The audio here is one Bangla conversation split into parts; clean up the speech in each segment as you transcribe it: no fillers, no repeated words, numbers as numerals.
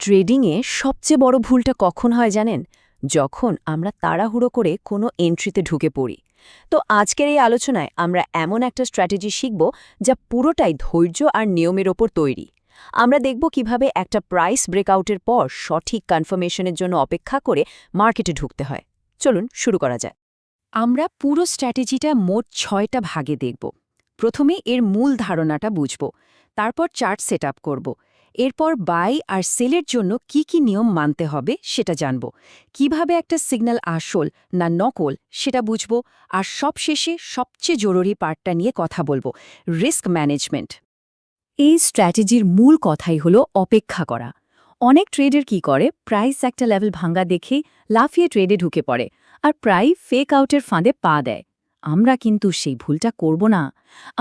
ট্রেডিংয়ে সবচেয়ে বড় ভুলটা কখন হয় জানেন? যখন আমরা তাড়াহুড়ো করে কোনো এন্ট্রিতে ঢুকে পড়ি। তো আজকের এই আলোচনায় আমরা এমন একটা স্ট্র্যাটেজি শিখব যা পুরোটাই ধৈর্য আর নিয়মের ওপর তৈরি। আমরা দেখব কিভাবে একটা প্রাইস ব্রেকআউটের পর সঠিক কনফার্মেশনের জন্য অপেক্ষা করে মার্কেটে ঢুকতে হয়। চলুন শুরু করা যায়। আমরা পুরো স্ট্র্যাটেজিটা মোট 6টা ভাগে দেখব। প্রথমে এর মূল ধারণাটা বুঝব, তারপর চার্ট সেট আপ করব, এরপর বাই আর সেলের জন্য কি কি নিয়ম মানতে হবে সেটা জানব, কিভাবে একটা সিগন্যাল আসল না নকল সেটা বুঝব, আর সবশেষে সবচেয়ে জরুরি পার্টটা নিয়ে কথা বলবো, রিস্ক ম্যানেজমেন্ট। এই স্ট্র্যাটেজির মূল কথাই হলো অপেক্ষা করা। অনেক ট্রেডার কি করে, প্রাইস একটা লেভেল ভাঙ্গা দেখেই লাফিয়ে ট্রেডে ঢুকে পড়ে আর প্রায় ফেক আউটের ফাঁদে পা দেয়। আমরা কিন্তু সেই ভুলটা করব না।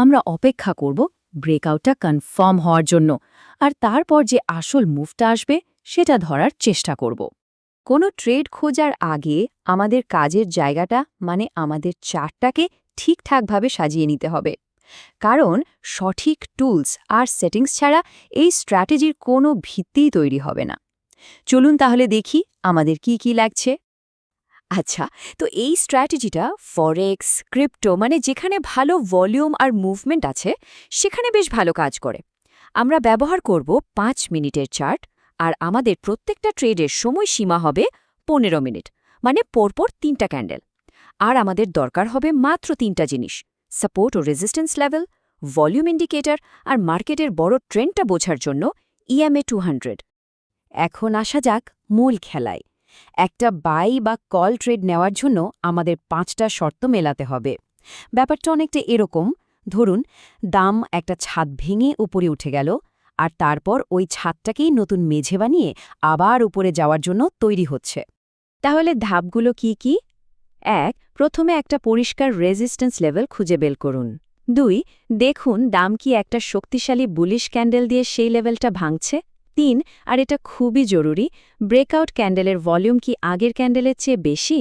আমরা অপেক্ষা করব ব্রেকআউটটা কনফার্ম হওয়ার জন্য, আর তারপর যে আসল মুভটা আসবে সেটা ধরার চেষ্টা করব। কোনো ট্রেড খোঁজার আগে আমাদের কাজের জায়গাটা মানে আমাদের চার্টটাকে ঠিকঠাকভাবে সাজিয়ে নিতে হবে, কারণ সঠিক টুলস আর সেটিংস ছাড়া এই স্ট্র্যাটেজির কোনো ভিত্তিই তৈরি হবে না। চলুন তাহলে দেখি আমাদের কি কি লাগছে। আচ্ছা, তো এই স্ট্র্যাটেজিটা ফরেক্স, ক্রিপ্টো মানে যেখানে ভালো ভলিউম আর মুভমেন্ট আছে সেখানে বেশ ভালো কাজ করে। আমরা ব্যবহার করব 5 মিনিটের চার্ট, আর আমাদের প্রত্যেকটা ট্রেডের সময়সীমা হবে 15 মিনিট, মানে পরপর 3টা ক্যান্ডেল। আর আমাদের দরকার হবে মাত্র 3টা জিনিস: সাপোর্ট ও রেজিস্ট্যান্স লেভেল, ভলিউম ইন্ডিকেটর, আর মার্কেটের বড় ট্রেন্ডটা বোঝার জন্য EMA 200। এখন আসা যাক মূল খেলায়। একটা বাই বা কল ট্রেড নেওয়ার জন্য আমাদের 5টা শর্ত মেলাতে হবে। ব্যাপারটা অনেকটা এরকম, ধরুন দাম একটা ছাদ ভেঙে উপরে উঠে গেল, আর তারপর ওই ছাদটাকেই নতুন মেঝে বানিয়ে আবার উপরে যাওয়ার জন্য তৈরি হচ্ছে। তাহলে ধাপগুলো কি কি? 1. প্রথমে একটা পরিষ্কার রেজিস্ট্যান্স লেভেল খুঁজে বের করুন। 2. দেখুন দাম কি একটা শক্তিশালী বুলিশ ক্যান্ডেল দিয়ে সেই লেভেলটা ভাঙছে। 3. আর এটা খুবই জরুরি, ব্রেকআউট ক্যান্ডেলের ভলিউম কি আগের ক্যান্ডেলের চেয়ে বেশি।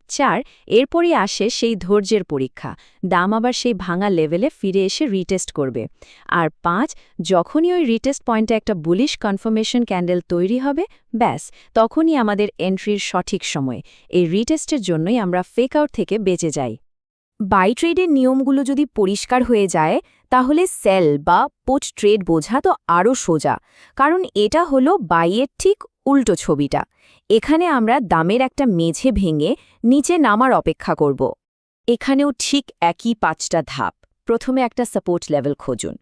4. এরপরই আসে সেই ধৈর্যের পরীক্ষা, দাম আবার সেই ভাঙা লেভেলে ফিরে এসে রিটেস্ট করবে। আর 5. যখনই ওই রিটেস্ট পয়েন্টে একটা বুলিশ কনফার্মেশন ক্যান্ডেল তৈরি হবে, ব্যাস তখনই আমাদের এন্ট্রির সঠিক সময়। এই রিটেস্টের জন্যই আমরা ফেক আউট থেকে বেঁচে যাই। বাই ট্রেডের নিয়মগুলো যদি পরিষ্কার হয়ে যায়, তাহলে সেল বা পুট ট্রেড বোঝা তো আরও সোজা, কারণ এটা হলো বাইয়ের ঠিক উল্টো ছবিটা। এখানে আমরা দামের একটা মেঝে ভেঙে নিচে নামার অপেক্ষা করব। এখানেও ঠিক একই 5টা ধাপ। প্রথমে একটা সাপোর্ট লেভেল খুঁজুন।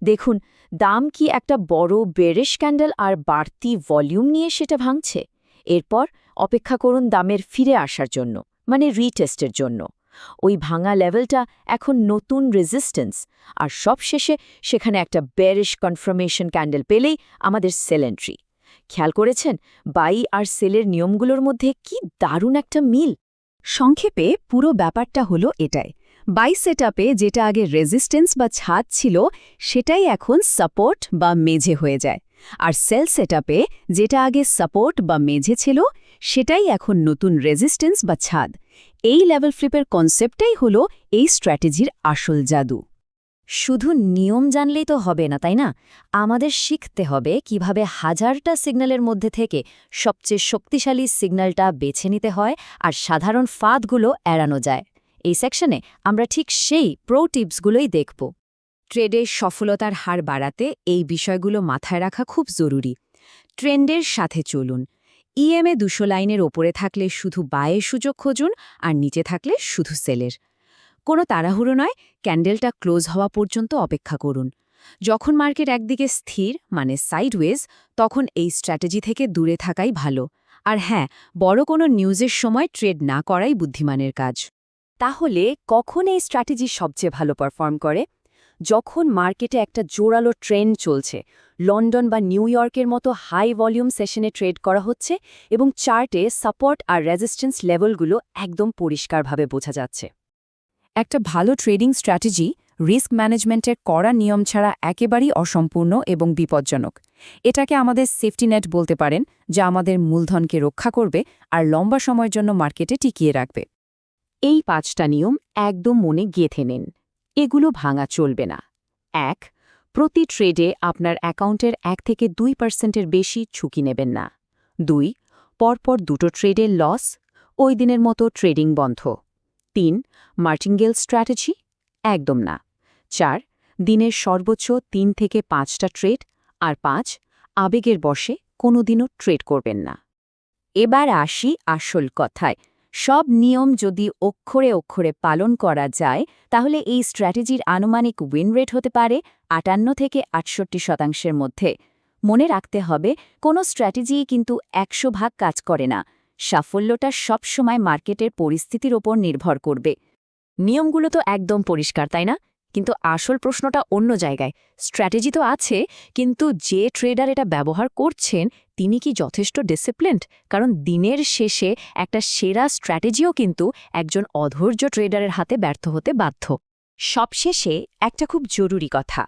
দেখুন দাম কি একটা বড় বেরিশ ক্যান্ডেল আর বাড়তি ভলিউম নিয়ে সেটা ভাঙছে। এরপর অপেক্ষা করুন দামের ফিরে আসার জন্য, মানে রিটেস্টের জন্য। ওই ভাঙা লেভেলটা এখন নতুন রেজিস্ট্যান্স, আর সবশেষে সেখানে একটা বেরিশ কনফার্মেশন ক্যান্ডেল পেলেই আমাদের সেল এন্ট্রি। খেয়াল করেছেন বাই আর সেলের নিয়মগুলোর মধ্যে কি দারুণ একটা মিল। সংক্ষেপে পুরো ব্যাপারটা হলো এটাই, বাই সেটআপে যেটা আগে রেজিস্ট্যান্স বা ছাদ ছিল সেটাই এখন সাপোর্ট বা মেঝে হয়ে যায়, আর সেল সেটআপে যেটা আগে সাপোর্ট বা মেঝে ছিল সেটাই এখন নতুন রেজিস্ট্যান্স বা ছাদ। এই লেভেল ফ্লিপের কনসেপ্টটাই হলো এই স্ট্র্যাটেজির আসল জাদু। শুধু নিয়ম জানলেই তো হবে না, তাই না? আমাদের শিখতে হবে কিভাবে হাজারটা সিগন্যালের মধ্যে থেকে সবচেয়ে শক্তিশালী সিগন্যালটা বেছে নিতে হয় আর সাধারণ ফাঁদগুলো এড়ানো যায়। এই সেকশনে আমরা ঠিক সেই প্রো টিপসগুলোই দেখব। ট্রেডে সফলতার হার বাড়াতে এই বিষয়গুলো মাথায় রাখা খুব জরুরি। ট্রেন্ডের সাথে চলুন। EMA 200 লাইনের ওপরে থাকলে শুধু বায়ের সুযোগ খুঁজুন, আর নিচে থাকলে শুধু সেলের। কোনো তাড়াহুড়ো নয়, ক্যান্ডেলটা ক্লোজ হওয়া পর্যন্ত অপেক্ষা করুন। যখন মার্কেট একদিকে স্থির মানে সাইডওয়েজ, তখন এই স্ট্র্যাটেজি থেকে দূরে থাকাই ভালো। আর হ্যাঁ, বড় কোনো নিউজের সময় ট্রেড না করাই বুদ্ধিমানের কাজ। তাহলে কখন এই স্ট্র্যাটেজি সবচেয়ে ভালো পারফর্ম করে? যখন মার্কেটে একটা জোরালো ট্রেন্ড চলছে, লন্ডন বা নিউ ইয়র্কের মতো হাই ভলিউম সেশনে ট্রেড করা হচ্ছে এবং চার্টে সাপোর্ট আর রেজিস্ট্যান্স লেভেলগুলো একদম পরিষ্কারভাবে বোঝা যাচ্ছে। একটা ভালো ট্রেডিং স্ট্র্যাটেজি রিস্ক ম্যানেজমেন্টের কড়া নিয়ম ছাড়া একেবারেই অসম্পূর্ণ এবং বিপজ্জনক। এটাকে আমাদের সেফটি নেট বলতে পারেন, যা আমাদের মূলধনকে রক্ষা করবে আর লম্বা সময়ের জন্য মার্কেটে টিকিয়ে রাখবে। এই 5টা নিয়ম একদম মনে গেঁথে নিন। এগুলো ভাঙা চলবে না। 1. প্রতি ট্রেডে আপনার অ্যাকাউন্টের 1 থেকে 2% বেশি ঝুঁকি নেবেন না। 2. পরপর দুটো ট্রেডে লস, ওই দিনের মতো ট্রেডিং বন্ধ। 3. Martingale strategy? একদম না। 4. দিনের সর্বোচ্চ 3 থেকে 5টা ট্রেড। আর 5. আবেগের বশে কোনোদিনও ট্রেড করবেন না। এবার আসি আসল কথায়। সব নিয়ম যদি অক্ষরে অক্ষরে পালন করা যায়, তাহলে এই স্ট্র্যাটেজির আনুমানিক উইন রেট হতে পারে 58 থেকে 68% মধ্যে। মনে রাখতে হবে, কোনো স্ট্র্যাটেজিই কিন্তু 100 ভাগ কাজ করে না। সাফল্যটা সবসময় মার্কেটের পরিস্থিতির ওপর নির্ভর করবে। নিয়মগুলো তো একদম পরিষ্কার, তাই না? কিন্তু আসল প্রশ্নটা অন্য জায়গায়। স্ট্র্যাটেজি তো আছে, কিন্তু যে ট্রেডার এটা ব্যবহার করছেন তিনি কি যথেষ্ট ডিসিপ্লিনড? কারণ দিনের শেষে একটা সেরা স্ট্র্যাটেজিও কিন্তু একজন অধৈর্য ট্রেডারের হাতে ব্যর্থ হতে বাধ্য। সবশেষে একটা খুব জরুরি কথা।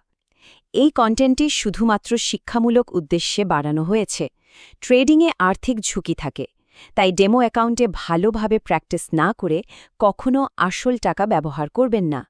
এই কন্টেন্টটি শুধুমাত্র শিক্ষামূলক উদ্দেশ্যে বাড়ানো হয়েছে। ট্রেডিংয়ে আর্থিক ঝুঁকি থাকে, তাই ডেমো অ্যাকাউন্টে ভালোভাবে প্র্যাকটিস না করে কখনো আসল টাকা ব্যবহার করবেন না।